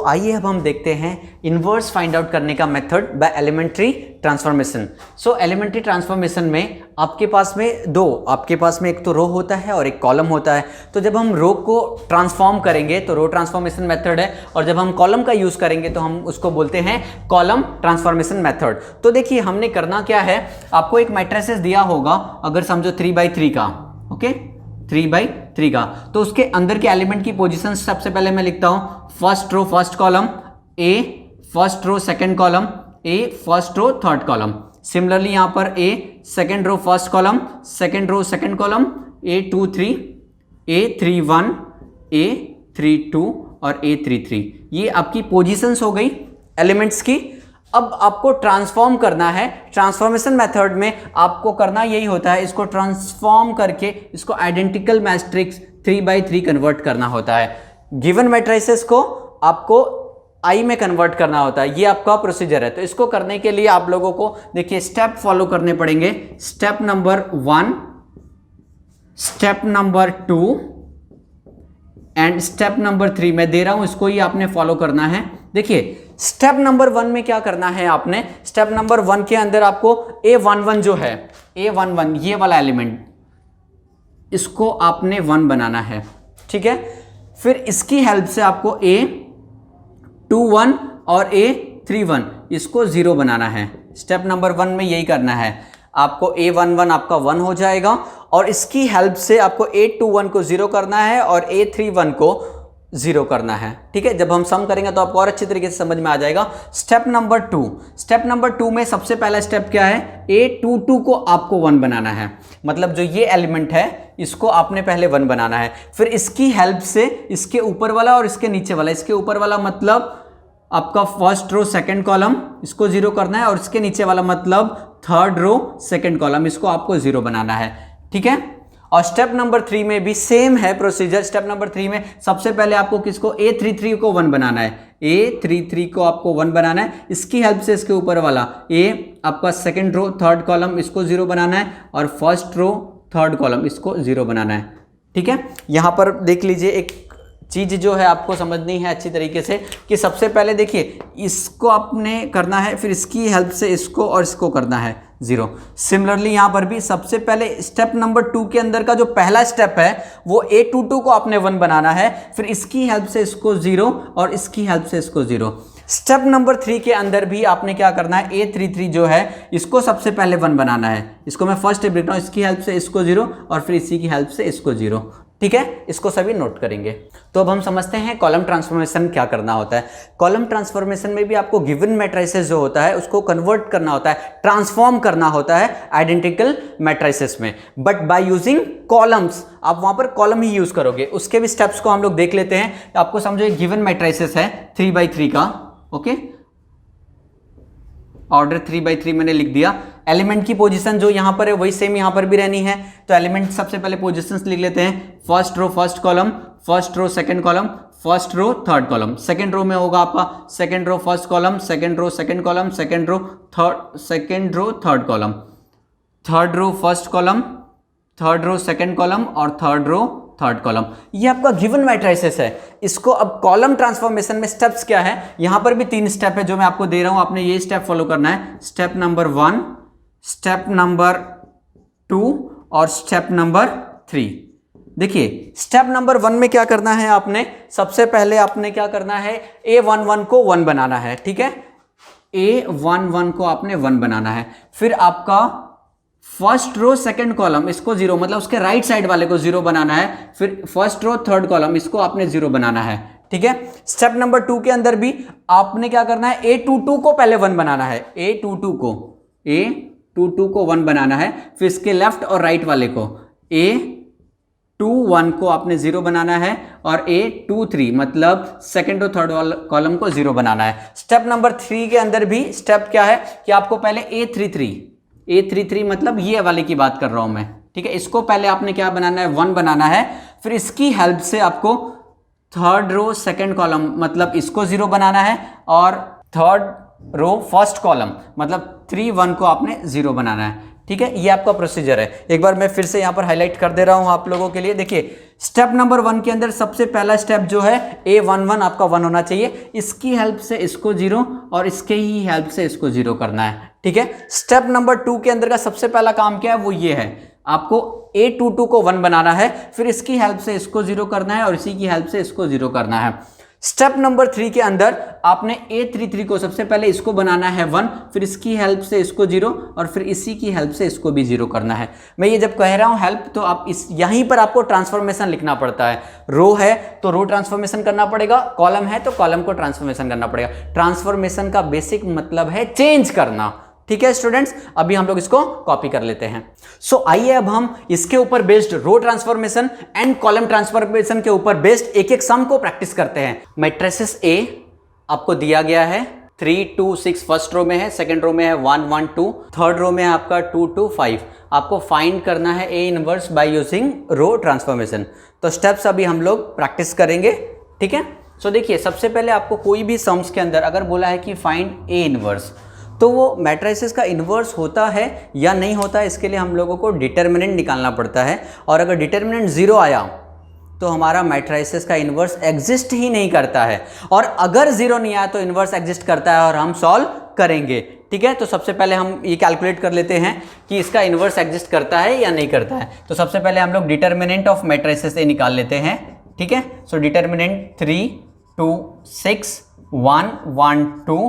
तो आइए अब हम देखते हैं इन्वर्स फाइंड आउट करने का method by elementary transformation. So elementary transformation में आपके पास में एक तो रो होता है और एक कॉलम होता है। तो जब हम रो को ट्रांसफॉर्म करेंगे तो रो ट्रांसफॉर्मेशन मेथड है, और जब हम कॉलम का यूज करेंगे तो हम उसको बोलते हैं कॉलम ट्रांसफॉर्मेशन मेथड। तो देखिए हमने करना क्या है, आपको एक मैट्रिसेस दिया होगा, अगर समझो 3x3 का, ओके 3x3 का, तो उसके अंदर के एलिमेंट की पोजीशन सबसे पहले मैं लिखता हूं first row first column A, first row second column A, first row third column. Similarly यहां पर A second row first column, second row second column A23, A31, A32 और A33। ये आपकी पोजीशंस हो गई एलिमेंट्स की। अब आपको ट्रांसफॉर्म करना है। ट्रांसफॉर्मेशन मेथड में आपको करना यही होता है, इसको ट्रांसफॉर्म करके इसको आइडेंटिकल मैट्रिक्स 3x3 कन्वर्ट करना होता है। गिवन मैट्रिसेस को आपको आई में कन्वर्ट करना होता है, ये आपका प्रोसीजर है। तो इसको करने के लिए आप लोगों को देखिए स्टेप फॉलो करने पड़ेंगे। Step number 1, step number 2 and step number 3 मैं दे रहा हूं, इसको ही आपने फॉलो करना है। देखिए स्टेप नंबर 1 में क्या करना है आपने, स्टेप नंबर 1 के अंदर आपको A11 जो है, A11 ये वाला एलिमेंट, इसको आपने 1 बनाना है, ठीक है। फिर इसकी हेल्प से आपको A21 और A31 इसको 0 बनाना है। स्टेप नंबर 1 में यही करना है, आपको A11 आपका 1 हो जाएगा और इसकी हेल्प से आपको A21 को 0 करना है और A31 को 0 करना है, ठीक है। जब हम सम करेंगे तो आपको और अच्छी तरीके से समझ में आ जाएगा। स्टेप नंबर 2, स्टेप नंबर 2 में सबसे पहला स्टेप क्या है, A22 को आपको 1 बनाना है, मतलब जो ये एलिमेंट है इसको आपने पहले 1 बनाना है। फिर इसकी हेल्प से इसके ऊपर वाला और इसके नीचे वाला, इसके ऊपर वाला मतलब आपका फर्स्ट रो सेकंड कॉलम, इसको 0 करना है, और इसके नीचे वाला मतलब थर्ड रो सेकंड कॉलम, इसको आपको 0 बनाना है, ठीक है। और स्टेप नंबर 3 में भी सेम है प्रोसीजर। स्टेप नंबर 3 में सबसे पहले आपको किसको, A33 को 1 बनाना है, A33 को आपको 1 बनाना है। इसकी हेल्प से इसके ऊपर वाला A आपका सेकंड रो थर्ड कॉलम, इसको 0 बनाना है, और फर्स्ट रो थर्ड कॉलम इसको 0 बनाना है, ठीक है। यहां पर देख लीजिए एक चीज जो है आपको समझनी है अच्छी तरीके से, कि सबसे पहले देखिए इसको आपने करना है, फिर इसकी हेल्प से इसको और इसको करना है 0। सिमिलरली यहां पर भी सबसे पहले स्टेप नंबर 2 के अंदर का जो पहला स्टेप है वो A22 को आपने 1 बनाना है, फिर इसकी हेल्प से इसको 0 और इसकी हेल्प से इसको 0। स्टेप नंबर 3 के अंदर भी आपने क्या करना है, A33 जो है इसको सबसे पहले 1 बनाना है, इसको मैं फर्स्ट स्टेप लिख रहा हूं, इसकी हेल्प से इसको 0 और फिर इसी की हेल्प से इसको 0, ठीक है। इसको सभी नोट करेंगे। तो अब हम समझते हैं कॉलम ट्रांसफॉर्मेशन क्या करना होता है। कॉलम ट्रांसफॉर्मेशन में भी आपको गिवन मैट्रिसेस जो होता है उसको कन्वर्ट करना होता है, ट्रांसफॉर्म करना होता है आइडेंटिकल मैट्रिसेस में, बट बाय यूजिंग कॉलम्स। आप वहां पर कॉलम ही यूज करोगे। उसके भी स्टेप्स को हम लोग देख लेते हैं। आपको समझो एक गिवन मैट्रिसेस है 3x3 का, ओके, ऑर्डर 3x3 मैंने लिख दिया। एलिमेंट की पोजीशन जो यहां पर है वही सेम यहां पर भी रहनी है। तो एलिमेंट सबसे पहले पोजीशंस लिख लेते हैं, first row first column, first row second column, first row third column. Second row में होगा आपका second row first column, second row second column, second row third column, third row first column, third row second column और third row third column. ये आपका given matrices है। इसको अब column transformation में स्टेप्स क्या है, यहां पर भी 3 स्टेप है जो मैं आपको दे रहा हूं, आपने ये स्टेप फॉलो करना है। स्टेप नंबर 1, स्टेप नंबर 2 और स्टेप नंबर 3। देखिए स्टेप नंबर 1 में क्या करना है, आपने सबसे पहले आपने क्या करना है, A11 को 1 बनाना है, ठीक है। A11 को आपने 1 बनाना है। फिर आपका फर्स्ट रो सेकंड कॉलम इसको 0, मतलब उसके राइट साइड वाले को 0 बनाना है। फिर फर्स्ट रो थर्ड कॉलम इसको आपने 0 बनाना है, ठीक है। स्टेप नंबर 2 के अंदर भी आपने क्या करना है, A22 को पहले 1 बनाना है, A22 को 1 बनाना है। फिर इसके लेफ्ट और राइट वाले को A21 को आपने 0 बनाना है और A23 मतलब सेकंड और थर्ड कॉलम को 0 बनाना है। स्टेप नंबर 3 के अंदर भी स्टेप क्या है कि आपको पहले A33 मतलब ये वाले की बात कर रहा हूं मैं, ठीक है। इसको पहले आपने क्या बनाना है, 1 बनाना है। फिर इसकी हेल्प से आपको थर्ड रो सेकंड कॉलम मतलब इसको 0 बनाना है और थर्ड रो फर्स्ट कॉलम मतलब 3 1 को आपने 0 बनाना है, ठीक है, ये आपका प्रोसीजर है। एक बार मैं फिर से यहाँ पर हाईलाइट कर दे रहा हूँ आप लोगों के लिए। देखिए स्टेप नंबर 1 के अंदर सबसे पहला स्टेप जो है A11 आपका 1 होना चाहिए, इसकी हेल्प से इसको 0 और इसके ही हेल्प से इसको 0 करना है। ठीक है, स्टेप नंबर 2 के अंदर का सबसे पहला काम क्या है, वो ये है, आपको A22 को 1 बनाना है, फिर इसकी हेल्प से इसको 0 करना है और इसी की हेल्प से इसको 0 करना है। स्टेप नंबर 3 के अंदर आपने A33 को सबसे पहले इसको बनाना है 1, फिर इसकी हेल्प से इसको 0 और फिर इसी की हेल्प से इसको भी 0 करना है। मैं ये जब कह रहा हूं हेल्प, तो आप इस यहीं पर आपको ट्रांसफॉर्मेशन लिखना पड़ता है। रो है तो रो ट्रांसफॉर्मेशन करना पड़ेगा, कॉलम है तो कॉलम को ट्रांसफॉर्मेशन करना पड़ेगा। ट्रांसफॉर्मेशन का बेसिक मतलब है चेंज करना। ठीक है स्टूडेंट्स, अभी हम लोग इसको कॉपी कर लेते हैं। सो आइए अब हम इसके ऊपर based row transformation and column transformation के ऊपर बेस्ड एक एक सम को प्रैक्टिस करते हैं। मैट्रिसेस ए आपको दिया गया है 3 2 6 फर्स्ट रो में है, सेकंड रो में है 1 1 2, थर्ड रो में है आपका 2 2 5। आपको फाइंड करना है A inverse by using row transformation. तो स्टेप्स अभी हम लोग प्रैक्टिस करेंगे। ठीक है, सो देखिए सबसे पहले आपको कोई भी सम्स के अंदर अगर बोला है कि फाइंड ए इनवर्स, तो वो मैट्रिसेस का इन्वर्स होता है या नहीं होता है, इसके लिए हम लोगों को डिटर्मिनेंट निकालना पड़ता है। और अगर डिटर्मिनेंट 0 आया तो हमारा मैट्रिसेस का इन्वर्स एग्जिस्ट ही नहीं करता है, और अगर 0 नहीं आया तो इन्वर्स एग्जिस्ट करता है और हम सॉल्व करेंगे। ठीक है, तो सबसे पहले हम ये कैलकुलेट कर लेते हैं कि इसका इन्वर्स एग्जिस्ट करता है या नहीं करता है। तो सबसे पहले हम लोग डिटर्मिनेंट ऑफ मैट्रिसेस ए निकाल लेते हैं। ठीक है, सो डिटर्मिनेंट 3 2 6 1 1 2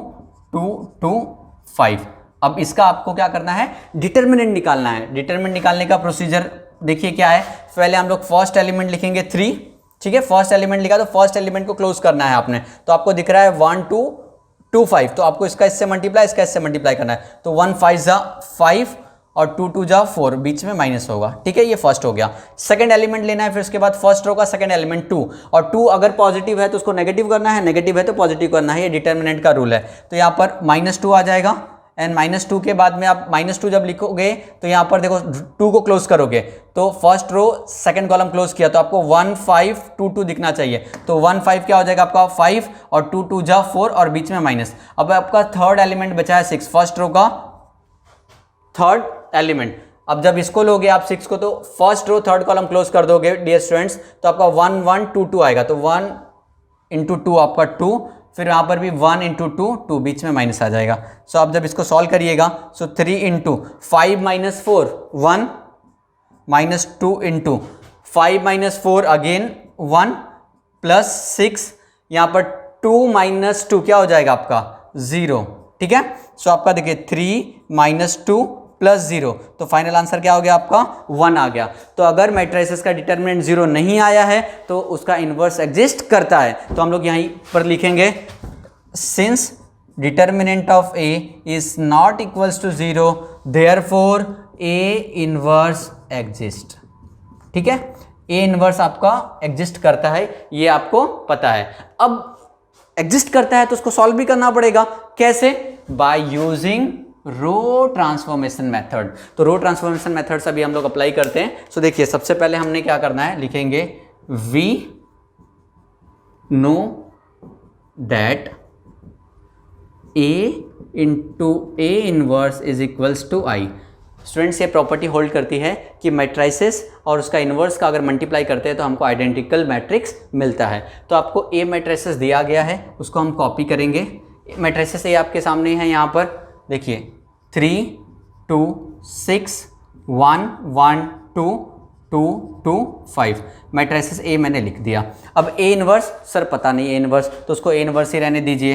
2 2 5। अब इसका आपको क्या करना है, डिटर्मिनेंट निकालना है। डिटर्मिनेंट निकालने का प्रोसीजर देखिए क्या है, पहले हम लोग फर्स्ट एलिमेंट लिखेंगे 3। ठीक है, फर्स्ट एलिमेंट लिखा तो फर्स्ट एलिमेंट को क्लोज करना है आपने, तो आपको दिख रहा है 1 2 2 5, तो आपको इसका इससे मल्टीप्लाई, इसका इससे मल्टीप्लाई करना है। तो 1 5 जा 5 और 2 2 जा 4, बीच में माइनस होगा। ठीक है, ये फर्स्ट हो गया। सेकंड एलिमेंट लेना है, फिर उसके बाद फर्स्ट रो का सेकंड एलिमेंट 2, और 2 अगर पॉजिटिव है तो उसको नेगेटिव करना है, नेगेटिव है तो पॉजिटिव करना है, ये डिटर्मिनेंट का रूल है। तो यहाँ पर -2 आ जाएगा, एंड -2 के बाद में आप -2 जब लिखोगे तो यहाँ पर देखो 2 को क्लोज करोगे तो first row second column close किया तो आपको 1 5 2 2 दिखना चाहिए। तो 1 5 क्या हो जाएगा आपका 5 और 2 2 जा 4 और बीच में माइनस। अब आपका थर्ड एलिमेंट बचा है 6, फर्स्ट रो का थर्ड एलिमेंट। अब जब इसको लोगे आप 6 को, तो first row third column close कर दोगे डियर स्टूडेंट्स, तो आपका 1 1 2 2 आएगा। तो 1 इंटू 2 आपका 2, फिर यहाँ पर भी 1 इंटू 2 2, बीच में माइनस आ जाएगा। सो आप जब इसको सॉल्व करिएगा, सो 3 इंटू 5 - 4 1 -2 इंटू 5 - 4 अगेन 1 प्लस 6, यहाँ पर 2 - 2 क्या हो जाएगा आपका 0। ठीक है, सो आपका देखिए 3 - 2 + 0, तो फाइनल आंसर क्या हो गया आपका 1 आ गया। तो अगर मैट्रिसेस का डिटर्मिनेंट 0 नहीं आया है तो उसका इन्वर्स एग्जिस्ट करता है। तो हम लोग यहीं पर लिखेंगे since determinant of A is not equals to 0 therefore A inverse exist. ठीक है, ए इनवर्स आपका एग्जिस्ट करता है, ये आपको पता है। अब एग्जिस्ट करता है तो उसको सॉल्व भी करना पड़ेगा। कैसे? By using row transformation method. तो रो ट्रांसफॉर्मेशन मेथड अभी हम लोग अप्लाई करते हैं। सो देखिए सबसे पहले हमने क्या करना है, लिखेंगे we know that A into A inverse is equals to I. Students ये प्रॉपर्टी होल्ड करती है कि मैट्रिसेस और उसका इन्वर्स का अगर मल्टीप्लाई करते हैं तो हमको आइडेंटिकल मैट्रिक्स मिलता है। तो आपको ए मैट्रिसेस दिया गया है, उसको हम कॉपी करेंगे। मैट्रिसेस ए आपके सामने है, यहाँ पर देखिए 3 2 6 1 1 2 2 2 5 मैट्रिसेस ए मैंने लिख दिया। अब ए इनवर्स सर पता नहीं ए इनवर्स, तो उसको ए इनवर्स ही रहने दीजिए।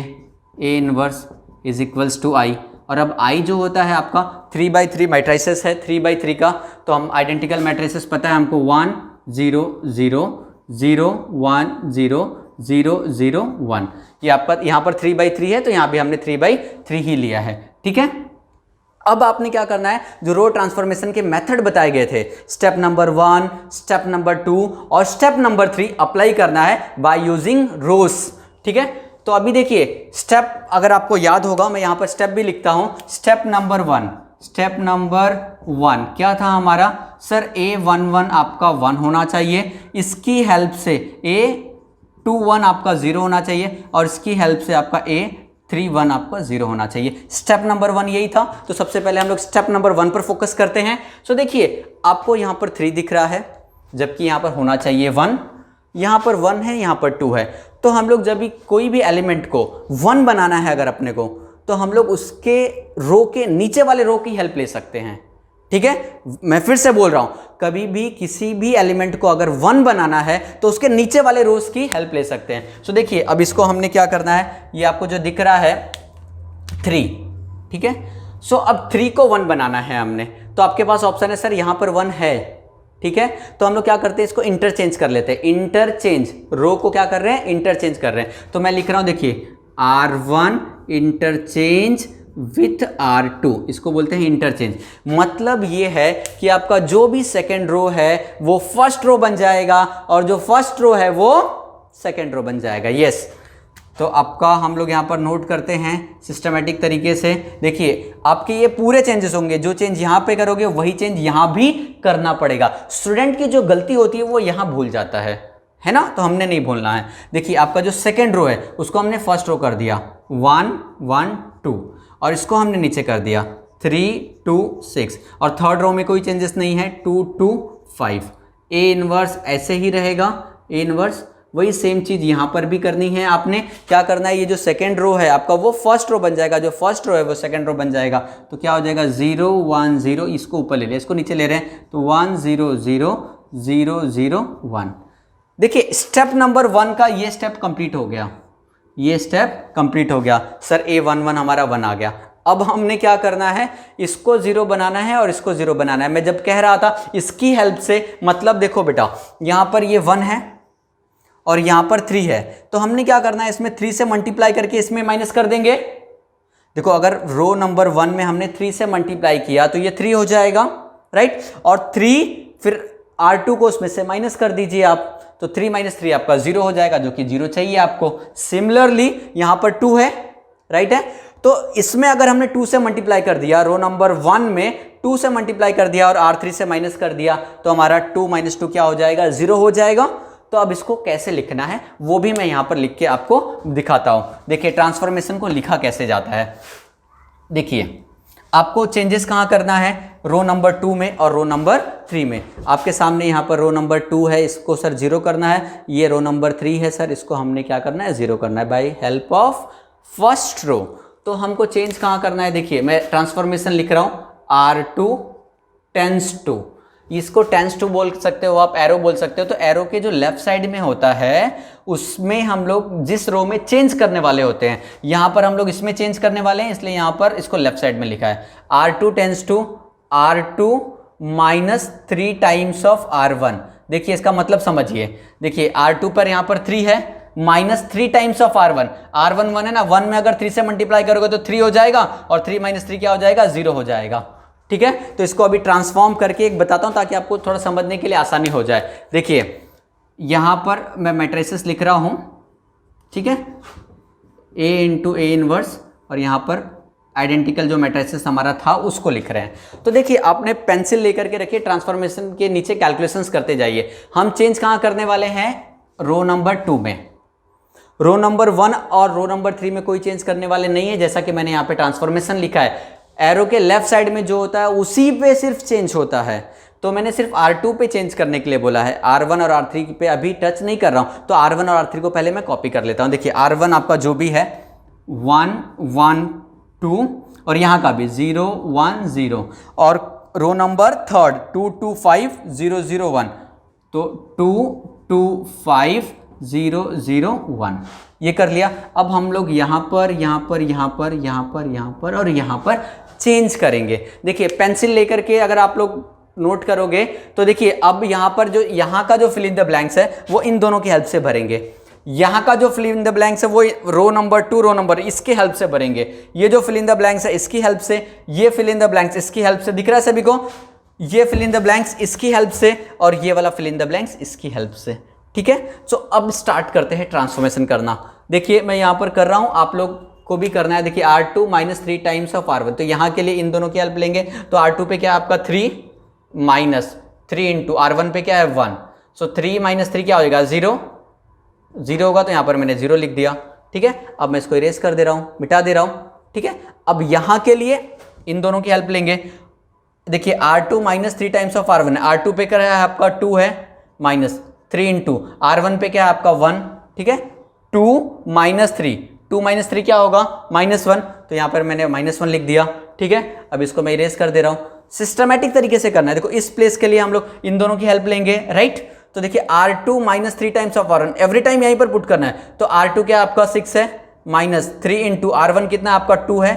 A inverse is equals to I, और अब आई जो होता है आपका 3/3 मैट्रिसेस है, 3/3 का, तो हम आइडेंटिकल मैट्रिसेस पता है हमको 1 0 0 0 1 0 0 0 1। ये आपका यहाँ पर 3/3 है तो यहाँ भी हमने 3/3 ही लिया है। ठीक है, अब आपने क्या करना है, जो रो ट्रांसफॉर्मेशन के मेथड बताए गए थे, स्टेप नंबर 1, स्टेप नंबर 2 और स्टेप नंबर 3 अप्लाई करना है बाय यूजिंग रोस। ठीक है, तो अभी देखिए स्टेप अगर आपको याद होगा, मैं यहाँ पर स्टेप भी लिखता हूँ। स्टेप नंबर 1, स्टेप नंबर 1 क्या था हमारा सर, A11 आपका 1 होना चाहिए, इसकी हेल्प से A21 आपका 0 होना चाहिए, और इसकी हेल्प से आपका 3 1 आपका 0 होना चाहिए। स्टेप नंबर 1 यही था। तो सबसे पहले हम लोग स्टेप नंबर 1 पर फोकस करते हैं। सो देखिए आपको यहाँ पर 3 दिख रहा है, जबकि यहाँ पर होना चाहिए 1, यहाँ पर 1 है, यहाँ पर 2 है। तो हम लोग जब भी कोई भी एलिमेंट को 1 बनाना है अगर अपने को, तो हम लोग उसके रो के नीचे वाले रो की हेल्प ले सकते हैं। ठीक है, मैं फिर से बोल रहा हूं, कभी भी किसी भी एलिमेंट को अगर 1 बनाना है तो उसके नीचे वाले रोज की हेल्प ले सकते हैं। सो देखिए अब इसको हमने क्या करना है, ये आपको जो दिख रहा है 3, ठीक है। सो अब 3 को 1 बनाना है हमने, तो आपके पास ऑप्शन है सर यहां पर 1 है, ठीक है। तो हम लोग क्या करते हैं, इसको इंटरचेंज कर लेते हैं। इंटरचेंज, रो को क्या कर रहे हैं, इंटरचेंज कर रहे हैं। तो मैं लिख रहा हूं देखिए R1 इंटरचेंज विथ R2, इसको बोलते हैं इंटरचेंज। मतलब ये है कि आपका जो भी सेकेंड रो है वो फर्स्ट रो बन जाएगा और जो फर्स्ट रो है वो सेकेंड रो बन जाएगा। यस, तो आपका हम लोग यहाँ पर नोट करते हैं सिस्टमेटिक तरीके से। देखिए आपके ये पूरे चेंजेस होंगे, जो चेंज यहाँ पे करोगे वही चेंज यहाँ भी करना पड़ेगा। स्टूडेंट की जो गलती होती है वो यहाँ भूल जाता है ना, तो हमने नहीं भूलना है। देखिए आपका जो सेकेंड रो है उसको हमने फर्स्ट रो कर दिया 1 1 2, और इसको हमने नीचे कर दिया 3 2 6, और थर्ड रो में कोई चेंजेस नहीं है 2 2 5। ए इनवर्स ऐसे ही रहेगा, ए इनवर्स वही सेम चीज यहां पर भी करनी है। आपने क्या करना है, ये जो सेकेंड रो है आपका वो फर्स्ट रो बन जाएगा, जो फर्स्ट रो है वो सेकेंड रो बन जाएगा। तो क्या हो जाएगा 0 1 0, इसको ऊपर ले लिया, इसको नीचे ले रहे हैं, तो 1 0 0 0 0 1। देखिए स्टेप नंबर 1 का ये स्टेप कंप्लीट हो गया, ये स्टेप कंप्लीट हो गया। सर A11 हमारा 1 आ गया। अब हमने क्या करना है, इसको 0 बनाना है और इसको 0 बनाना है। मैं जब कह रहा था इसकी हेल्प से, मतलब देखो बेटा यहां पर ये 1 है और यहां पर 3 है, तो हमने क्या करना है, इसमें 3 से मल्टीप्लाई करके इसमें माइनस कर देंगे। देखो अगर रो नंबर 1 में हमने 3 से मल्टीप्लाई किया तो ये 3 हो जाएगा, राइट। और 3 फिर R2 को उसमें से माइनस कर दीजिए आप, तो 3 - 3 आपका 0 हो जाएगा, जो कि 0 चाहिए आपको। सिमिलरली यहां पर 2 है, राइट है। तो इसमें अगर हमने 2 से मल्टीप्लाई कर दिया, रो नंबर 1 में 2 से मल्टीप्लाई कर दिया और R3 से माइनस कर दिया, तो हमारा 2 - 2 क्या हो जाएगा, 0 हो जाएगा। तो अब इसको कैसे लिखना है वो भी मैं यहां पर लिख के आपको दिखाता हूं। देखिए ट्रांसफॉर्मेशन को लिखा कैसे जाता है। देखिए आपको चेंजेस कहां करना है, रो नंबर 2 में और रो नंबर 3 में। आपके सामने यहां पर रो नंबर 2 है, इसको सर 0 करना है। ये रो नंबर 3 है सर, इसको हमने क्या करना है, 0 करना है by help of first row. तो हमको चेंज कहां करना है, देखिए मैं ट्रांसफॉर्मेशन लिख रहा हूं R2 टेंस टू, इसको टेंस टू बोल सकते हो आप, एरो बोल सकते हो। तो एरो के जो लेफ्ट साइड में होता है उसमें हम लोग जिस रो में चेंज करने वाले होते हैं, यहां पर हम लोग इसमें चेंज करने वाले हैं, इसलिए यहां पर इसको लेफ्ट साइड में लिखा है। R2 tense to R2 -3 times of R1। देखिए इसका मतलब समझिए, देखिए R2 पर यहां पर 3 है, -3 टाइम्स ऑफ R1। R1 1 है ना, 1 में अगर 3 से मल्टीप्लाई करोगे तो 3 हो जाएगा, और 3 - 3 क्या हो जाएगा, 0 हो जाएगा। ठीक है, तो इसको अभी ट्रांसफॉर्म करके एक बताता हूं ताकि आपको थोड़ा समझने के लिए आसानी हो जाए। देखिए यहां पर मैं मैट्रिसेस लिख रहा हूं, ठीक है, A × A इनवर्स, और यहां पर आइडेंटिकल जो मैट्रिसेस हमारा था उसको लिख रहे हैं। तो देखिए आपने पेंसिल लेकर के रखिए, ट्रांसफॉर्मेशन के नीचे कैलकुलेशंस करते जाइए। हम चेंज कहां करने वाले हैं, रो नंबर 2 में। रो नंबर 1 और रो नंबर 3 में कोई चेंज करने वाले नहीं है, जैसा कि मैंने यहाँ पे ट्रांसफॉर्मेशन लिखा है। एरो के लेफ्ट साइड में जो होता है उसी पे सिर्फ चेंज होता है, तो मैंने सिर्फ R2 पे चेंज करने के लिए बोला है, R1 और R3 पे अभी टच नहीं कर रहा हूं। तो R1 और R3 को पहले मैं कॉपी कर लेता हूं। देखिए R1 आपका जो भी है 1 1 2, और यहाँ का भी 0 1 0, और रो नंबर 3 2 2 5 0 0 1, तो 2 2 5 0 0 1 ये कर लिया। अब हम लोग यहाँ पर यहाँ पर यहाँ पर यहाँ पर यहाँ पर और यहाँ पर चेंज करेंगे। देखिए पेंसिल लेकर के अगर आप लोग नोट करोगे तो देखिए अब यहाँ पर जो यहाँ का जो फिल इन द ब्लैंक्स है वो इन दोनों की हेल्प से भरेंगे। यहाँ का जो फिल इन द ब्लैंक्स है वो रो नंबर 2 रो नंबर इसके हेल्प से भरेंगे। ये जो फिल इन द ब्लैंक्स है इसकी हेल्प से, ये फिल इन द ब्लैंक्स इसकी हेल्प से। दिख रहा है सभी को, ये फिल इन द ब्लैंक्स इसकी हेल्प से और ये वाला फिल इन द ब्लैंक्स इसकी हेल्प से। ठीक है, सो अब स्टार्ट करते हैं ट्रांसफॉर्मेशन करना। देखिए मैं यहाँ पर कर रहा हूँ, आप लोग को भी करना है। देखिए R2 -3 टाइम्स ऑफ R1, तो यहाँ के लिए इन दोनों की हेल्प लेंगे। तो R2 पे क्या है आपका 3 -3 इंटू R1 पे क्या है 1, सो 3 - 3 क्या हो जाएगा 0 0 होगा, तो यहाँ पर मैंने 0 लिख दिया। ठीक है। अब मैं इसको इरेज कर दे रहा हूँ, मिटा दे रहा हूँ, ठीक है। अब यहाँ के लिए इन दोनों की हेल्प लेंगे। देखिए R2 minus 3 times of R1 है। R2 पे क्या है आपका 2 है, माइनस 3 इंटू R1 पे क्या है आपका 1, ठीक है। 2 माइनस 3 क्या होगा, -1, तो यहाँ पर मैंने -1 लिख दिया, ठीक है। अब इसको मैं इरेज कर दे रहा हूँ। सिस्टमैटिक तरीके से करना है। देखो इस प्लेस के लिए हम लोग इन दोनों की हेल्प लेंगे, राइट। तो देखिए R2 minus 3 times of R1 every time यहीं पर पुट करना है। तो R2 क्या आपका 6 है, माइनस 3 इंटू R1 कितना आपका 2 है,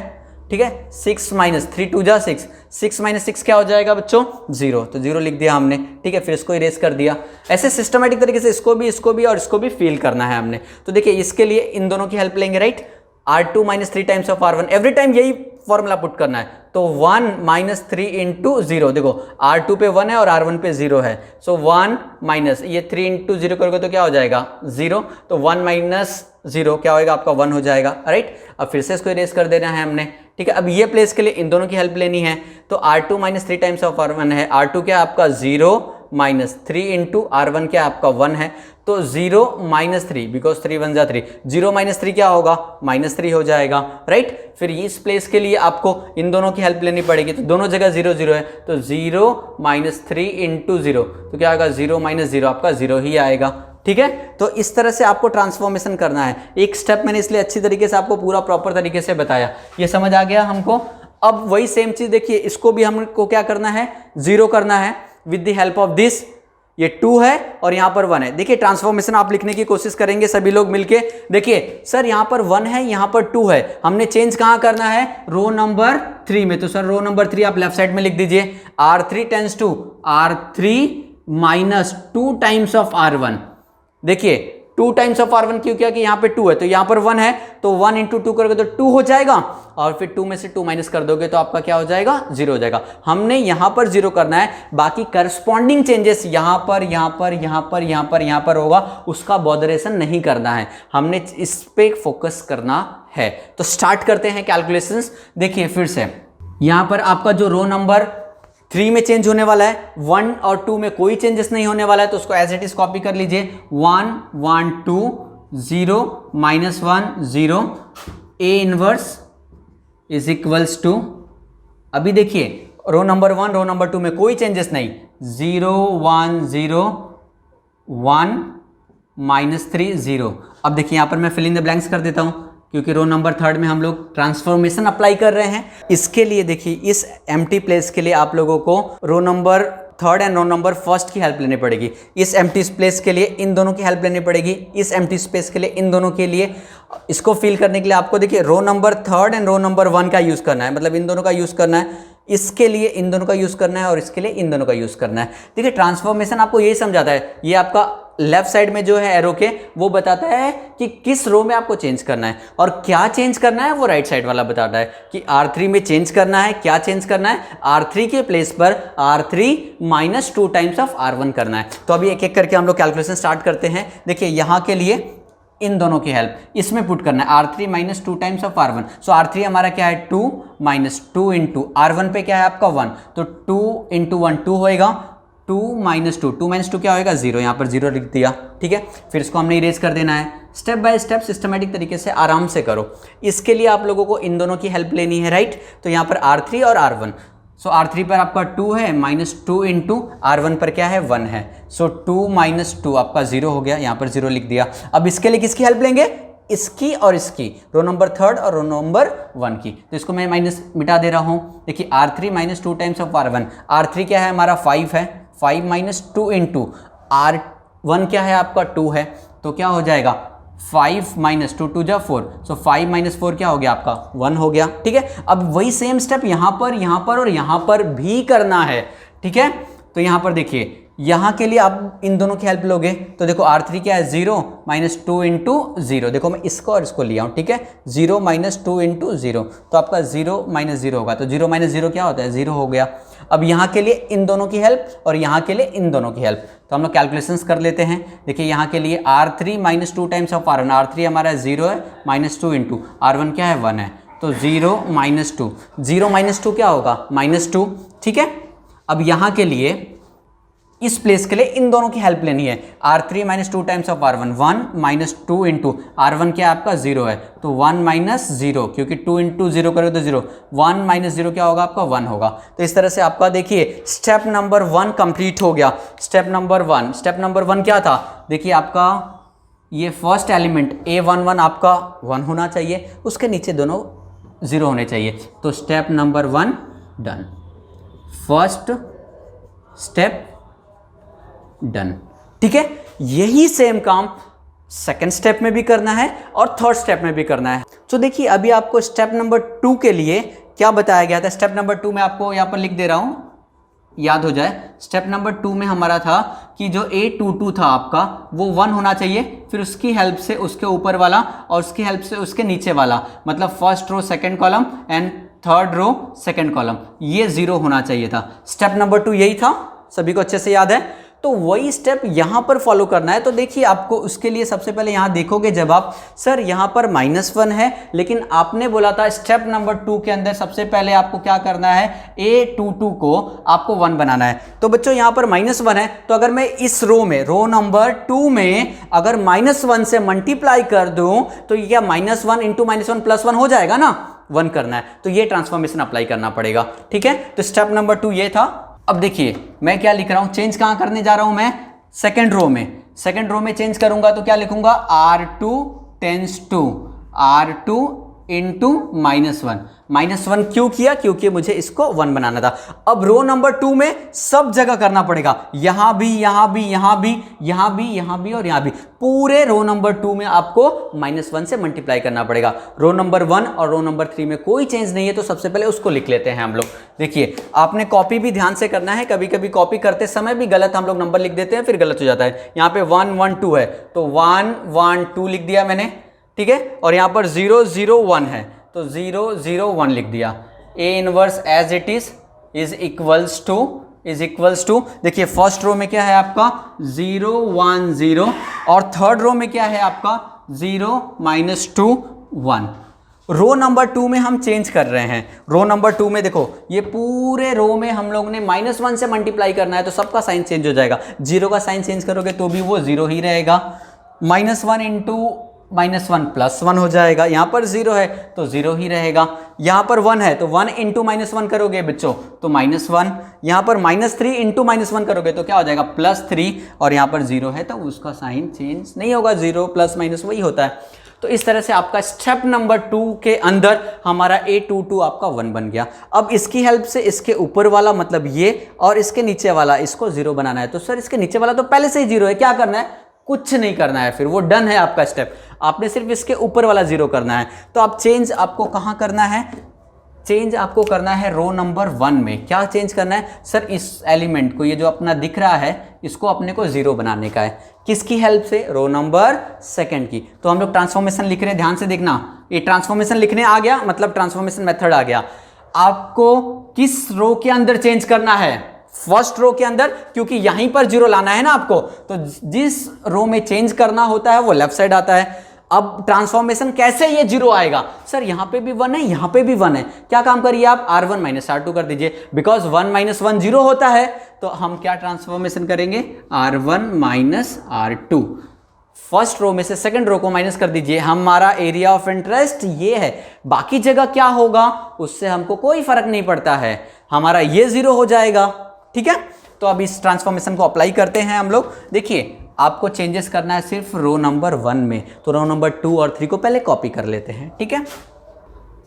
ठीक है। 6 माइनस 3 2 जा 6, 6 माइनस 6 क्या हो जाएगा बच्चों, 0, तो 0 लिख दिया हमने, ठीक है। फिर इसको इरेज कर दिया। ऐसे सिस्टमैटिक तरीके से इसको भी और इसको भी फिल करना है हमने। तो देखिए इसके लिए इन दोनों की हेल्प लेंगे, right. R2 minus 3 times of R1 every time यही फॉर्मूला पुट करना है। तो 1 माइनस 3 इंटू 0, देखो R2 पे 1 है और R1 पे 0 है। सो 1 माइनस ये 3 इंटू 0 करोगे तो क्या हो जाएगा 0, तो 1 माइनस 0 क्या होएगा आपका 1 हो जाएगा, राइट। अब फिर से इसको इरेज कर देना है हमने, ठीक है। अब ये प्लेस के लिए इन दोनों की हेल्प लेनी है। तो R2 minus 3 times of R1 है। R2 क्या आपका 0 माइनस 3 इंटू R1 क्या आपका 1 है। तो 0 माइनस 3, बिकॉज 3 1 जा 3, 0 माइनस 3 क्या होगा, -3 हो जाएगा, राइट। फिर इस प्लेस के लिए आपको इन दोनों की हेल्प लेनी पड़ेगी। तो दोनों जगह 0 0 है, तो 0 माइनस 3 इंटू 0, तो क्या आएगा 0 माइनस 0 आपका 0 ही आएगा, ठीक है। तो इस तरह से आपको ट्रांसफॉर्मेशन करना है। एक स्टेप मैंने इसलिए अच्छी तरीके से आपको पूरा प्रॉपर तरीके से बताया, ये समझ आ गया हमको। अब वही सेम चीज देखिए, इसको भी हमको क्या करना है, 0 करना है with the help of this. ये 2 है और यहां पर 1 है। देखिए ट्रांसफॉर्मेशन आप लिखने की कोशिश करेंगे सभी लोग मिलके। देखिए सर यहां पर 1 है, यहां पर 2 है, हमने चेंज कहां करना है, रो नंबर 3 में। तो सर रो नंबर 3 आप लेफ्ट साइड में लिख दीजिए। R3 tends to R3 minus 2 times of R1। देखिए 2 टाइम्स ऑफ R1 क्यों किया कि यहाँ पे 2 है, तो यहाँ पर 1 है, तो 1 इंटू 2 करोगे तो 2 हो जाएगा, और फिर 2 में से 2 माइनस कर दोगे तो आपका क्या हो जाएगा, 0 हो जाएगा। हमने यहाँ पर 0 करना है, बाकी करस्पॉन्डिंग चेंजेस यहाँ पर होगा, उसका बॉदरेशन नहीं करना है, हमने इस पे फोकस करना है। तो स्टार्ट करते हैं कैलकुलेशंस। देखिए फिर से यहाँ पर आपका जो रो नंबर 3 में चेंज होने वाला है, 1 और 2 में कोई चेंजेस नहीं होने वाला है, तो उसको एज इट इज कॉपी कर लीजिए। 1 1 2 0 -1 0 A inverse is equals to, अभी देखिए रो नंबर 1 रो नंबर 2 में कोई चेंजेस नहीं, 0 1 0 1 -3 0। अब देखिए यहां पर मैं फिल इन द ब्लैंक्स कर देता हूं, क्योंकि रो नंबर 3 में हम लोग ट्रांसफॉर्मेशन अप्लाई कर रहे हैं। इसके लिए देखिए इस एम्प्टी प्लेस के लिए आप लोगों को row number 3 and row number 1 की हेल्प लेनी पड़ेगी। इस एम्प्टी स्पेस के लिए इन दोनों की हेल्प लेनी पड़ेगी, इस एम्प्टी स्पेस के लिए इन दोनों के लिए। इसको फिल करने के लिए आपको देखिए row number 3 and row number 1 का यूज करना है, मतलब इन दोनों का यूज करना है, इसके लिए इन दोनों का यूज करना है और इसके लिए इन दोनों का यूज करना है। देखिए ट्रांसफॉर्मेशन आपको यही समझाता है, ये आपका लेफ्ट साइड में जो है एरो के वो बताता है कि किस रो में आपको चेंज करना है, और क्या चेंज करना है वो राइट साइड वाला बताता है कि R3 में चेंज करना है। क्या चेंज करना है, R3 के प्लेस पर R3 minus 2 times of R1 करना है। तो अभी एक एक करके हम लोग कैलकुलेशन स्टार्ट करते हैं। देखिए यहाँ के लिए इन दोनों की हेल्प इसमें पुट करना है, R3 minus 2 times of R1। So R3 हमारा क्या है 2 माइनस 2 इंटू R1 पे क्या है आपका 1, तो 2 इंटू 1 2 होएगा, 2 माइनस 2 क्या होएगा 0, यहाँ पर 0 लिख दिया, ठीक है। फिर इसको हमने इरेज कर देना है। स्टेप बाय स्टेप सिस्टमेटिक तरीके से आराम से करो। इसके लिए आप लोगों को इन दोनों की हेल्प लेनी है, राइट। तो यहाँ पर R3 और R1, सो R3 पर आपका 2 है, -2 इंटू R1 पर क्या है 1 है, सो 2 माइनस 2 आपका 0 हो गया, यहाँ पर 0 लिख दिया। अब इसके लिए किसकी हेल्प लेंगे, इसकी और इसकी, रो नंबर 3 और रो नंबर 1 की। तो इसको मैं माइनस मिटा दे रहा हूँ। देखिए R3 minus 2 times of R1, R3 क्या है हमारा 5 है, 5 माइनस 2 इंटू R1 क्या है आपका 2 है, तो क्या हो जाएगा 5 माइनस 2 2 जा 4, सो 5 माइनस 4 क्या हो गया आपका 1 हो गया, ठीक है। अब वही सेम स्टेप यहाँ पर और यहाँ पर भी करना है, ठीक है। तो यहाँ पर देखिए यहाँ के लिए आप इन दोनों की हेल्प लोगे, तो देखो R3 क्या है 0 माइनस 2 इंटू 0, देखो मैं इसको और इसको लिया हूँ, ठीक है। 0 माइनस 2 इंटू 0, तो आपका 0 माइनस 0 होगा, तो 0 माइनस 0 क्या होता है 0 हो गया। अब यहाँ के लिए इन दोनों की हेल्प और यहाँ के लिए इन दोनों की हेल्प, तो हम लोग कैलकुलेशंस कर लेते हैं। देखिए यहाँ के लिए R3 minus 2 times of R1, R3 हमारा 0 है, -2 इंटू R1 क्या है 1 है, तो 0 माइनस 2, 0 माइनस 2 क्या होगा -2, ठीक है। अब यहाँ के लिए इस प्लेस के लिए इन दोनों की हेल्प लेनी है। R3 minus 2 times of R1, 1 minus 2 into R1 क्या आपका 0 है, तो 1 माइनस 0, क्योंकि 2 इंटू 0 करोगे तो 0, 1 माइनस 0 क्या होगा आपका 1 होगा। तो इस तरह से आपका देखिए स्टेप नंबर 1 कंप्लीट हो गया। स्टेप नंबर 1 क्या था, देखिए आपका ये फर्स्ट एलिमेंट A11 आपका 1 होना चाहिए, उसके नीचे दोनों 0 होने चाहिए। तो step number 1 done, first step done. ठीक है, यही सेम काम सेकंड स्टेप में भी करना है और थर्ड स्टेप में भी करना है। तो देखिए अभी आपको स्टेप नंबर 2 के लिए क्या बताया गया था, स्टेप नंबर 2 में आपको यहां पर लिख दे रहा हूं, याद हो जाए। स्टेप नंबर 2 में हमारा था कि जो A22 था आपका वो 1 होना चाहिए, फिर उसकी हेल्प से उसके ऊपर वाला और उसकी हेल्प से उसके नीचे वाला, मतलब first row second column and third row second column, ये 0 होना चाहिए था। स्टेप नंबर 2 यही था, सभी को अच्छे से याद है। तो वही स्टेप यहां पर फॉलो करना है। तो देखिए आपको उसके लिए सबसे पहले यहां देखोगे, जब आप सर यहां पर -1 है, लेकिन आपने बोला था स्टेप नंबर 2 के अंदर सबसे पहले आपको क्या करना है, A22 को आपको 1 बनाना है। तो बच्चों यहां पर -1 है, तो अगर मैं इस रो में, रो नंबर 2 में अगर -1 से मल्टीप्लाई कर दूं तो यह -1 इंटू -1 प्लस 1 हो जाएगा ना, 1 करना है, तो ये ट्रांसफॉर्मेशन अप्लाई करना पड़ेगा। ठीक है, तो स्टेप नंबर 2 ये था। अब देखिए मैं क्या लिख रहा हूं, चेंज कहां करने जा रहा हूं मैं, सेकंड रो में। सेकंड रो में चेंज करूंगा तो क्या लिखूंगा, R2 tense to R2 into -1 क्यों किया, क्योंकि मुझे इसको 1 बनाना था। अब रो नंबर 2 में सब जगह करना पड़ेगा, यहां भी, यहां भी, यहां भी, यहां भी, यहां भी और यहां भी, पूरे रो नंबर 2 में आपको -1 से मल्टीप्लाई करना पड़ेगा। रो नंबर 1 और रो नंबर 3 में कोई चेंज नहीं है, तो सबसे पहले उसको लिख लेते हैं हम लोग। देखिए आपने कॉपी भी ध्यान से करना है, कभी कभी कॉपी करते समय भी गलत हम लोग नंबर लिख देते हैं, फिर गलत हो जाता है। यहां पे 1 1 2 है, तो 1 1 2 लिख दिया मैंने, ठीक है, और यहां पर 0 0 1 है, तो 0 0 1 लिख दिया। A inverse as it is equals to देखिए फर्स्ट रो में क्या है आपका 0 1 0 और थर्ड रो में क्या है आपका 0 -2 1। रो नंबर 2 में हम चेंज कर रहे हैं। रो नंबर 2 में देखो ये पूरे रो में हम लोग ने -1 से मल्टीप्लाई करना है, तो सबका साइन चेंज हो जाएगा। 0 का साइन चेंज करोगे तो भी वो 0 ही रहेगा। -1 इंटू -1 प्लस 1 हो जाएगा, यहां पर 0 है तो 0 ही रहेगा। यहां पर 1 है तो 1 इंटू -1 करोगे बच्चों तो -1, यहां पर -3 इंटू -1 करोगे तो क्या हो जाएगा +3, और यहां पर 0 है तो उसका साइन चेंज नहीं होगा, 0 प्लस माइनस वही होता है। तो इस तरह से आपका स्टेप नंबर 2 के अंदर हमारा A22 आपका 1 बन गया। अब इसकी हेल्प से इसके ऊपर वाला मतलब ये और इसके नीचे वाला इसको 0 बनाना है। तो सर इसके नीचे वाला तो पहले से ही 0 है, क्या करना है, कुछ नहीं करना है, फिर वो डन है आपका स्टेप। आपने सिर्फ इसके ऊपर वाला 0 करना है। तो आप चेंज आपको कहां करना है, चेंज आपको करना है रो नंबर 1 में। क्या चेंज करना है सर, इस एलिमेंट को, ये जो अपना दिख रहा है इसको अपने को 0 बनाने का है। किसकी हेल्प से, रो नंबर 2 की। तो हम लोग ट्रांसफॉर्मेशन लिख रहे हैं, ध्यान से देखना, ये ट्रांसफॉर्मेशन लिखने आ गया मतलब ट्रांसफॉर्मेशन मेथड आ गया। आपको किस रो के अंदर चेंज करना है, फर्स्ट रो के अंदर, क्योंकि यहीं पर 0 लाना है ना आपको। तो जिस रो में चेंज करना होता है वो लेफ्ट साइड आता है। अब ट्रांसफॉर्मेशन कैसे ये 0 आएगा, सर यहां पे भी 1 है, यहां पे भी 1 है, क्या काम करिए आप R1 - R2 कर दीजिए, बिकॉज 1 - 1 0 होता है। तो हम क्या ट्रांसफॉर्मेशन करेंगे, R1 - R2, फर्स्ट रो में से सेकंड रो को माइनस कर दीजिए। हमारा एरिया ऑफ इंटरेस्ट ये है, बाकी जगह क्या होगा उससे हमको कोई फर्क नहीं पड़ता है, हमारा ये 0 हो जाएगा। ठीक है, तो अब इस ट्रांसफॉर्मेशन को अप्लाई करते हैं हम लोग। देखिए आपको चेंजेस करना है सिर्फ रो नंबर 1 में, तो रो नंबर 2 और 3 को पहले कॉपी कर लेते हैं। ठीक है,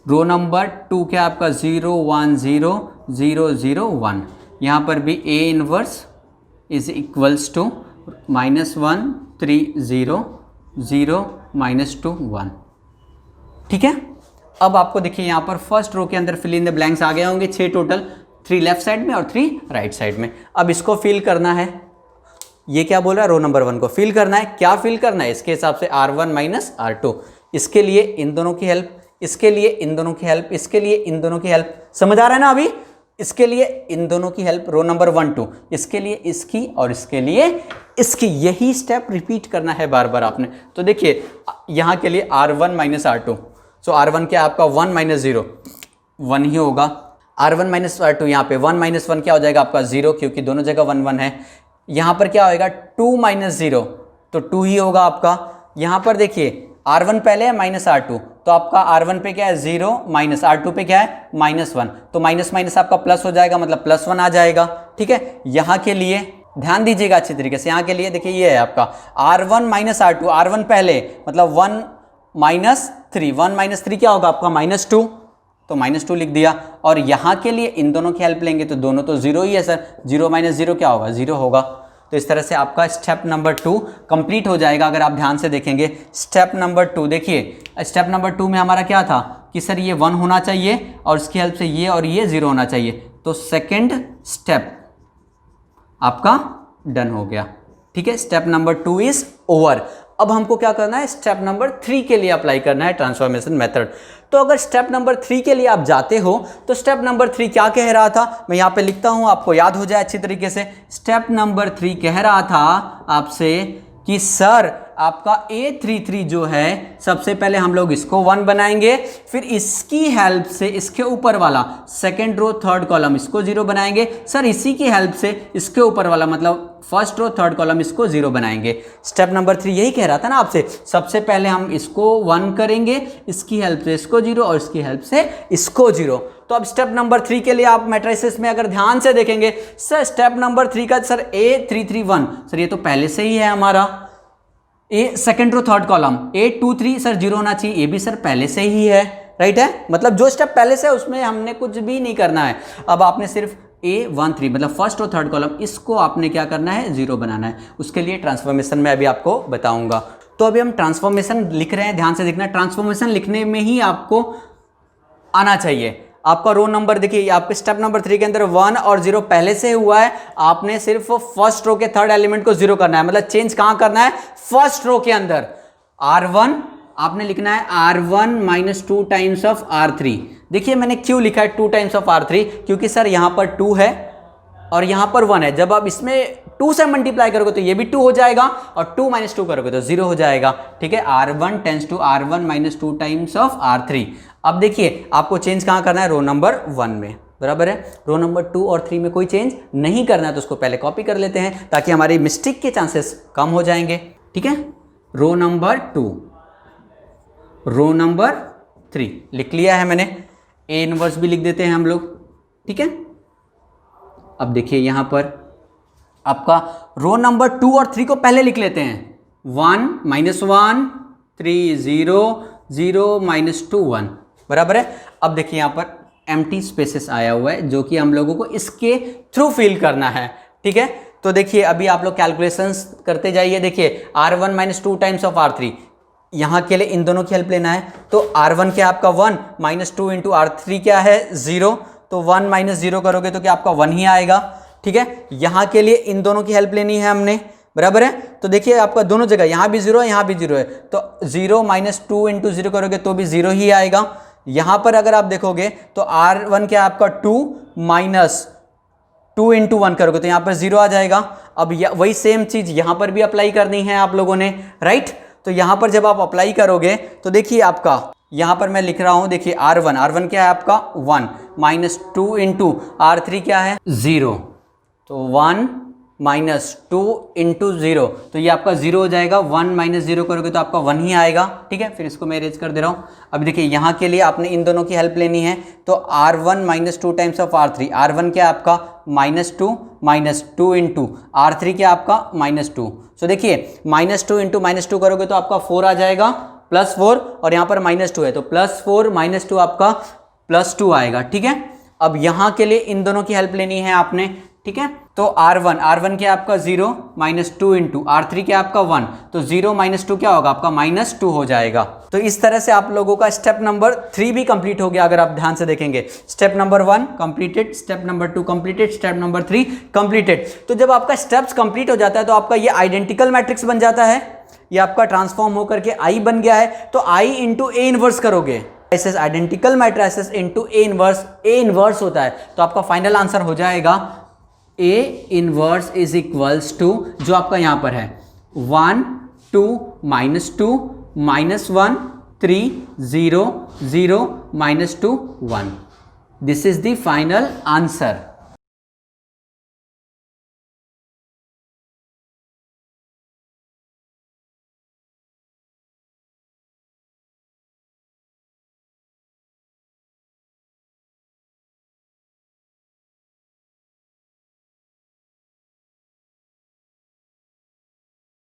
रो नंबर 2 क्या आपका 0 1 0 0 0 1, यहाँ पर भी A inverse is equals to -1 3 0 0 -2 1। ठीक है, अब आपको देखिए यहाँ पर फर्स्ट रो के अंदर फिल इन द ब्लैंक्स आ गए होंगे 6 टोटल, 3 लेफ्ट साइड में और 3 राइट साइड में। अब इसको फिल करना है, ये क्या बोल रहा है, रो नंबर 1 को फिल करना है। क्या फिल करना है, इसके हिसाब से R1 - R2, इसके लिए इन दोनों की हेल्प, इसके लिए इन दोनों की हेल्प, इसके लिए इन दोनों की हेल्प, समझ आ रहा है ना अभी, इसके लिए इन दोनों की हेल्प, रो नंबर 1 2, इसके लिए इसकी और इसके लिए इसकी, यही स्टेप रिपीट करना है बार बार आपने। तो देखिए यहां के लिए R1 - R2, सो R1 क्या आपका 1 - 0 1 ही होगा, R1 - R2 यहाँ पे 1 - 1 क्या हो जाएगा आपका 0, क्योंकि दोनों जगह 1 1 है। यहाँ पर क्या होएगा 2 माइनस 0, तो 2 ही होगा आपका। यहाँ पर देखिए R1 पहले है माइनस R2, तो आपका R1 पे क्या है 0 माइनस R2 पे क्या है -1, तो माइनस माइनस आपका प्लस हो जाएगा, मतलब +1 आ जाएगा। ठीक है, यहाँ के लिए ध्यान दीजिएगा अच्छी तरीके से। यहाँ के लिए देखिए ये है आपका R1 माइनस R2, R1 पहले मतलब 1 माइनस 3, 1 माइनस 3 क्या होगा आपका -2, तो -2 लिख दिया। और यहाँ के लिए इन दोनों की हेल्प लेंगे तो दोनों तो 0 ही है सर, 0 माइनस 0 क्या होगा 0 होगा। तो इस तरह से आपका स्टेप नंबर 2 कंप्लीट हो जाएगा। अगर आप ध्यान से देखेंगे स्टेप नंबर 2, देखिए स्टेप नंबर 2 में हमारा क्या था कि सर ये 1 होना चाहिए और इसकी हेल्प से ये और ये 0 होना चाहिए, तो सेकंड स्टेप आपका डन हो गया। ठीक है, स्टेप नंबर 2 इज ओवर। अब हमको क्या करना है, स्टेप नंबर 3 के लिए अप्लाई करना है ट्रांसफॉर्मेशन मेथड। तो अगर स्टेप नंबर 3 के लिए आप जाते हो तो स्टेप नंबर 3 क्या कह रहा था, मैं यहाँ पे लिखता हूँ आपको याद हो जाए अच्छी तरीके से। स्टेप नंबर 3 कह रहा था आपसे कि सर आपका A33 जो है सबसे पहले हम लोग इसको 1 बनाएंगे, फिर इसकी हेल्प से इसके ऊपर वाला सेकंड रो थर्ड कॉलम इसको 0 बनाएंगे, सर इसी की हेल्प से इसके ऊपर वाला मतलब फर्स्ट रो थर्ड कॉलम इसको 0 बनाएंगे। स्टेप नंबर 3 यही कह रहा था ना आपसे, सबसे पहले हम इसको 1 करेंगे, इसकी हेल्प से इसको 0 और इसकी हेल्प से इसको 0। तो अब स्टेप नंबर 3 के लिए आप मैट्रिसेस में अगर ध्यान से देखेंगे सर स्टेप नंबर 3 का सर A331 सर ये तो पहले से ही है हमारा, A second row third column A23 sir 0 होना चाहिए, ये भी सर पहले से ही है, राइट है, मतलब जो स्टेप पहले से है उसमें हमने कुछ भी नहीं करना है। अब आपने सिर्फ A13 मतलब फर्स्ट और थर्ड कॉलम इसको आपने क्या करना है 0 बनाना है, उसके लिए ट्रांसफॉर्मेशन में अभी आपको बताऊंगा। तो अभी हम ट्रांसफॉर्मेशन लिख रहे हैं, ध्यान से देखना, ट्रांसफॉर्मेशन लिखने में ही आपको आना चाहिए। आपका रो नंबर देखिए आपके स्टेप नंबर 3 के अंदर 1 और 0 पहले से हुआ है, आपने सिर्फ फर्स्ट रो के थर्ड एलिमेंट को 0 करना है, मतलब चेंज कहां करना है फर्स्ट रो के अंदर। R1 आपने लिखना है R1 minus 2 times of R3। देखिए मैंने क्यों लिखा है 2 टाइम्स ऑफ R3, क्योंकि सर यहां पर 2 है और यहां पर 1 है, जब आप इसमें 2 से मल्टीप्लाई करोगे तो ये भी 2 हो जाएगा और 2 माइनस 2 करोगे तो 0 हो जाएगा। ठीक है, R1 tends to R1 minus 2 times of R3। अब देखिए आपको चेंज कहां करना है रो नंबर 1 में, बराबर है। रो नंबर 2 और 3 में कोई चेंज नहीं करना है तो उसको पहले कॉपी कर लेते हैं ताकि हमारी मिस्टेक के चांसेस कम हो जाएंगे। ठीक है, रो नंबर 2, रो नंबर 3 लिख लिया है मैंने, A इनवर्स भी लिख देते हैं हम लोग। ठीक है, अब देखिए यहां पर आपका रो नंबर 2 और 3 को पहले लिख लेते हैं, 1 माइनस 1 3 0 0 माइनस 2 1, बराबर है। अब देखिए यहां पर एम्प्टी स्पेसेस आया हुआ है जो कि हम लोगों को इसके थ्रू फिल करना है। ठीक है, तो देखिए अभी आप लोग कैलकुलेशंस करते जाइए। देखिए R1 minus 2 times of R3, यहाँ के लिए इन दोनों की हेल्प लेना है, तो R1 क्या आपका 1 माइनस 2 इंटू R3 क्या है 0, तो 1 माइनस 0 करोगे तो क्या आपका 1 ही आएगा। ठीक है, यहाँ के लिए इन दोनों की हेल्प लेनी है हमने, बराबर है। तो देखिए आपका दोनों जगह यहाँ भी 0 है यहाँ भी 0 है, तो 0 माइनस 2 इंटू 0 करोगे तो भी 0 ही आएगा। यहाँ पर अगर आप देखोगे तो R1 क्या आपका 2 माइनस 2 इंटू 1 करोगे तो यहाँ पर 0 आ जाएगा। अब वही सेम चीज यहाँ पर भी अप्लाई करनी है आप लोगों ने, राइट। तो यहाँ पर जब आप अप्लाई करोगे तो देखिए आपका यहाँ पर मैं लिख रहा हूँ, देखिए R1 क्या है आपका 1 माइनस 2 इंटू R3 क्या है 0, तो 1 माइनस 2 इंटू 0, तो ये आपका 0 हो जाएगा। 1 माइनस 0 करोगे तो आपका 1 ही आएगा। ठीक है, फिर इसको मैं इरेज कर दे रहा हूँ। अब देखिए यहाँ के लिए आपने इन दोनों की हेल्प लेनी है, तो R1 minus 2 times of R3, R1 क्या आपका माइनस 2 इंटू R3 क्या आपका -2, सो देखिए -2 इंटू -2 करोगे तो आपका 4 आ जाएगा, +4 और यहाँ पर -2 है तो +4 -2 आपका +2 आएगा। ठीक है, अब यहाँ के लिए इन दोनों की हेल्प लेनी है आपने। ठीक है, तो R1 क्या आपका 0 माइनस 2 इंटू R3 क्या आपका 1, तो 0 माइनस 2 क्या होगा आपका -2 हो जाएगा। तो इस तरह से आप लोगों का स्टेप नंबर 3 भी कंप्लीट हो गया। अगर आप ध्यान से देखेंगे step number 1 completed, step number 2 completed, step number 3 completed. तो जब आपका स्टेप्स कंप्लीट हो जाता है तो आपका ये आइडेंटिकल मैट्रिक्स बन जाता है, ये आपका ट्रांसफॉर्म होकर के I बन गया है, तो I इंटू A इनवर्स करोगे, identical matrices into A inverse होता है, तो आपका फाइनल आंसर हो जाएगा A inverse is equals to जो आपका यहां पर है 1 2 -2 -1 3 0 0 -2 1। This is the final answer.